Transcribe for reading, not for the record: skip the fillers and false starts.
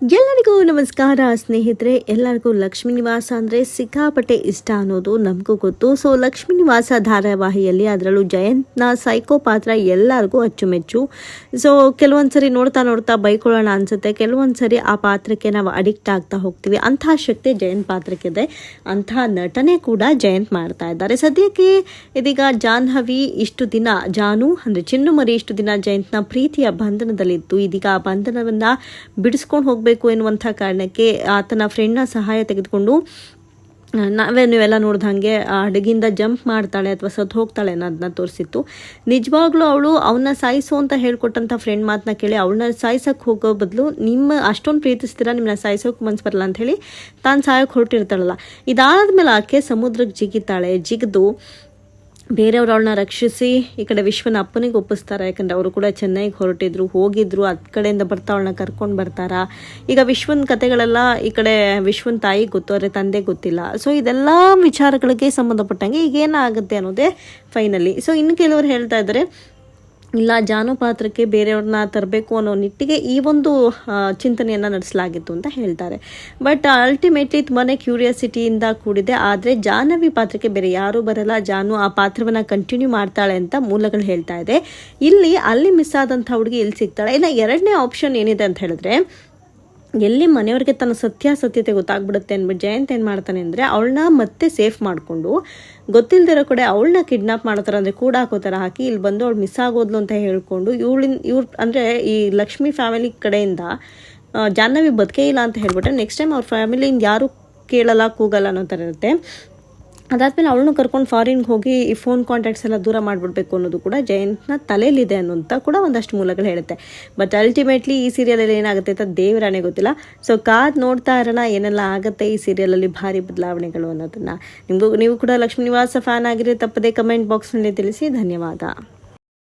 ಎಲ್ಲರಿಗೂ ನಮಸ್ಕಾರ ಸ್ನೇಹಿತರೆ. ಎಲ್ಲರಿಗೂ ಲಕ್ಷ್ಮೀ ನಿವಾಸ ಅಂದರೆ ಸಿಕ್ಕಾಪಟ್ಟೆ ಇಷ್ಟ ಅನ್ನೋದು ನಮಗೂ ಗೊತ್ತು. ಸೊ ಲಕ್ಷ್ಮೀ ನಿವಾಸ ಧಾರಾವಾಹಿಯಲ್ಲಿ ಅದರಲ್ಲೂ ಜಯಂತ್ನ ಸೈಕೋ ಪಾತ್ರ ಎಲ್ಲರಿಗೂ ಅಚ್ಚುಮೆಚ್ಚು. ಸೊ ಕೆಲವೊಂದು ಸರಿ ನೋಡ್ತಾ ನೋಡ್ತಾ ಬೈಕೊಳ್ಳೋಣ ಅನಿಸುತ್ತೆ, ಕೆಲವೊಂದು ಸರಿ ಆ ಪಾತ್ರಕ್ಕೆ ನಾವು ಅಡಿಕ್ಟ್ ಆಗ್ತಾ ಹೋಗ್ತೀವಿ. ಅಂತಹ ಶಕ್ತಿ ಜಯಂತ್ ಪಾತ್ರಕ್ಕಿದೆ, ಅಂತಹ ನಟನೆ ಕೂಡ ಜಯಂತ್ ಮಾಡ್ತಾ ಇದ್ದಾರೆ. ಸದ್ಯಕ್ಕೆ ಇದೀಗ ಜಾಹ್ನವಿ ಇಷ್ಟು ದಿನ ಜಾನು ಅಂದರೆ ಚಿನ್ನು ಮರಿ ಇಷ್ಟು ದಿನ ಜಯಂತ್ನ ಪ್ರೀತಿಯ ಬಂಧನದಲ್ಲಿತ್ತು. ಇದೀಗ ಆ ಬಂಧನವನ್ನು ಬಿಡಿಸ್ಕೊಂಡು ಹೋಗಬೇಕು ಎನ್ನುವಂಥ ಕಾರಣಕ್ಕೆ ಆತನ ಫ್ರೆಂಡ್ನ ಸಹಾಯ ತೆಗೆದುಕೊಂಡು ನೀವೆಲ್ಲ ನೋಡ್ದ ಹಾಗೆ ಹಡಗಿಂದ ಜಂಪ್ ಮಾಡ್ತಾಳೆ ಅಥವಾ ಸತ್ತು ಹೋಗ್ತಾಳೆ ಅನ್ನೋದನ್ನ ತೋರಿಸಿತ್ತು. ನಿಜವಾಗ್ಲೂ ಅವಳು ಅವನ್ನ ಸಾಯಿಸು ಅಂತ ಹೇಳ್ಕೊಟ್ಟಂಥ ಫ್ರೆಂಡ್ ಮಾತನ್ನ ಕೇಳಿ ಅವಳನ್ನ ಸಾಯಿಸೋಕ್ಕೆ ಹೋಗೋ ಬದಲು ನಿಮ್ಮ ಅಷ್ಟೊಂದು ಪ್ರೀತಿಸ್ತೀರಾ, ನಿಮ್ಮನ್ನ ಸಾಯಿಸೋಕೆ ಮನ್ಸು ಬರಲ್ಲ ಅಂತ ಹೇಳಿ ತಾನು ಸಾಯೋಕ್ಕೆ ಹೊರಟಿರ್ತಾಳಲ್ಲ. ಇದಾದಮೇಲೆ ಆಕೆ ಸಮುದ್ರಕ್ಕೆ ಜಿಗಿತಾಳೆ. ಜಿಗಿದು ಬೇರೆಯವ್ರು ಅವಳನ್ನ ರಕ್ಷಿಸಿ ಈ ಕಡೆ ವಿಶ್ವನ ಅಪ್ಪನಿಗೆ ಒಪ್ಪಿಸ್ತಾರೆ. ಯಾಕಂದರೆ ಅವರು ಕೂಡ ಚೆನ್ನೈಗೆ ಹೋಗಿದ್ರು, ಅದು ಕಡೆಯಿಂದ ಬರ್ತಾ ಅವಳನ್ನ ಕರ್ಕೊಂಡು ಬರ್ತಾರ. ಈಗ ವಿಶ್ವನ ಕತೆಗಳೆಲ್ಲ ಈ ಕಡೆ ವಿಶ್ವನ ತಾಯಿಗೆ ಗೊತ್ತು, ಅವರ ತಂದೆ ಗೊತ್ತಿಲ್ಲ. ಸೊ ಇದೆಲ್ಲ ವಿಚಾರಗಳಿಗೆ ಸಂಬಂಧಪಟ್ಟಂಗೆ ಈಗೇನಾಗುತ್ತೆ ಅನ್ನೋದೇ ಫೈನಲಿ. ಸೊ ಇನ್ನು ಕೆಲವರು ಹೇಳ್ತಾ ಇದ್ದಾರೆ, ಇಲ್ಲ ಜಾನು ಪಾತ್ರಕ್ಕೆ ಬೇರೆಯವ್ರನ್ನ ತರಬೇಕು ಅನ್ನೋ ನಿಟ್ಟಿಗೆ ಈ ಒಂದು ಚಿಂತನೆಯನ್ನು ನಡೆಸಲಾಗಿತ್ತು ಅಂತ ಹೇಳ್ತಾರೆ. ಬಟ್ ಅಲ್ಟಿಮೇಟ್ಲಿ ತುಂಬಾ ಕ್ಯೂರಿಯಾಸಿಟಿಯಿಂದ ಕೂಡಿದೆ. ಆದರೆ ಜಾಹ್ನವಿ ಪಾತ್ರಕ್ಕೆ ಬೇರೆ ಯಾರೂ ಬರಲ್ಲ, ಜಾನು ಆ ಪಾತ್ರವನ್ನು ಕಂಟಿನ್ಯೂ ಮಾಡ್ತಾಳೆ ಅಂತ ಮೂಲಗಳು ಹೇಳ್ತಾ ಇದೆ. ಅಲ್ಲಿ ಮಿಸ್ ಆದಂಥ ಹುಡುಗಿ ಇಲ್ಲಿ ಸಿಗ್ತಾಳೆ. ಇನ್ನು ಎರಡನೇ ಆಪ್ಷನ್ ಏನಿದೆ ಅಂತ ಹೇಳಿದ್ರೆ, ಎಲ್ಲಿ ಮನೆಯವ್ರಿಗೆ ತನ್ನ ಸತ್ಯಾಸತ್ಯತೆ ಗೊತ್ತಾಗ್ಬಿಡುತ್ತೆ ಅಂದ್ಬಿಟ್ಟು ಜಯಂತ್ ಏನು ಮಾಡ್ತಾನೆ ಅಂದರೆ ಅವಳನ್ನ ಮತ್ತೆ ಸೇಫ್ ಮಾಡಿಕೊಂಡು ಗೊತ್ತಿಲ್ಲದಿರೋ ಕಡೆ ಅವಳನ್ನ ಕಿಡ್ನಾಪ್ ಮಾಡ್ತಾರೆ, ಅಂದರೆ ಕೂಡ ಹಾಕೋತಾರೆ ಹಾಕಿ ಇಲ್ಲಿ ಬಂದು ಅವಳು ಮಿಸ್ ಆಗೋದ್ಲು ಅಂತ ಹೇಳ್ಕೊಂಡು ಇವ್ರು ಅಂದರೆ ಈ ಲಕ್ಷ್ಮಿ ಫ್ಯಾಮಿಲಿ ಕಡೆಯಿಂದ ಜಾಹ್ನವಿ ಬದುಕೇ ಇಲ್ಲ ಅಂತ ಹೇಳ್ಬಿಟ್ರೆ ನೆಕ್ಸ್ಟ್ ಟೈಮ್ ಅವ್ರ ಫ್ಯಾಮಿಲಿಯಿಂದ ಯಾರು ಕೇಳಲ್ಲ ಕೂಗಲ್ಲ ಅನ್ನೋ ಥರ ಇರುತ್ತೆ. ಅದಾದಮೇಲೆ ಅವಳನ್ನು ಕರ್ಕೊಂಡು ಫಾರಿನ್ಗೆ ಹೋಗಿ ಈ ಫೋನ್ ಕಾಂಟ್ಯಾಕ್ಟ್ಸ್ ಎಲ್ಲ ದೂರ ಮಾಡಿಬಿಡ್ಬೇಕು ಅನ್ನೋದು ಕೂಡ ಜಯಂತ್ನ ತಲೆಯಲ್ಲಿದೆ ಅನ್ನೋಂಥ ಕೂಡ ಒಂದಷ್ಟು ಮೂಲಗಳು ಹೇಳುತ್ತೆ. ಬಟ್ ಅಲ್ಟಿಮೇಟ್ಲಿ ಈ ಸೀರಿಯಲಲ್ಲಿ ಏನಾಗುತ್ತೆ ಅಂತ ದೇವರಾಣೆ ಗೊತ್ತಿಲ್ಲ. ಸೊ ಕಾದ್ ನೋಡ್ತಾ ಇರೋಣ ಏನೆಲ್ಲ ಆಗುತ್ತೆ ಈ ಸೀರಿಯಲಲ್ಲಿ ಭಾರಿ ಬದಲಾವಣೆಗಳು ಅನ್ನೋದನ್ನು. ನೀವು ಕೂಡ ಲಕ್ಷ್ಮೀ ನಿವಾಸ ಫ್ಯಾನ್ ಆಗಿರಿ, ತಪ್ಪದೆ ಕಮೆಂಟ್ ಬಾಕ್ಸ್ನಲ್ಲಿ ತಿಳಿಸಿ. ಧನ್ಯವಾದ.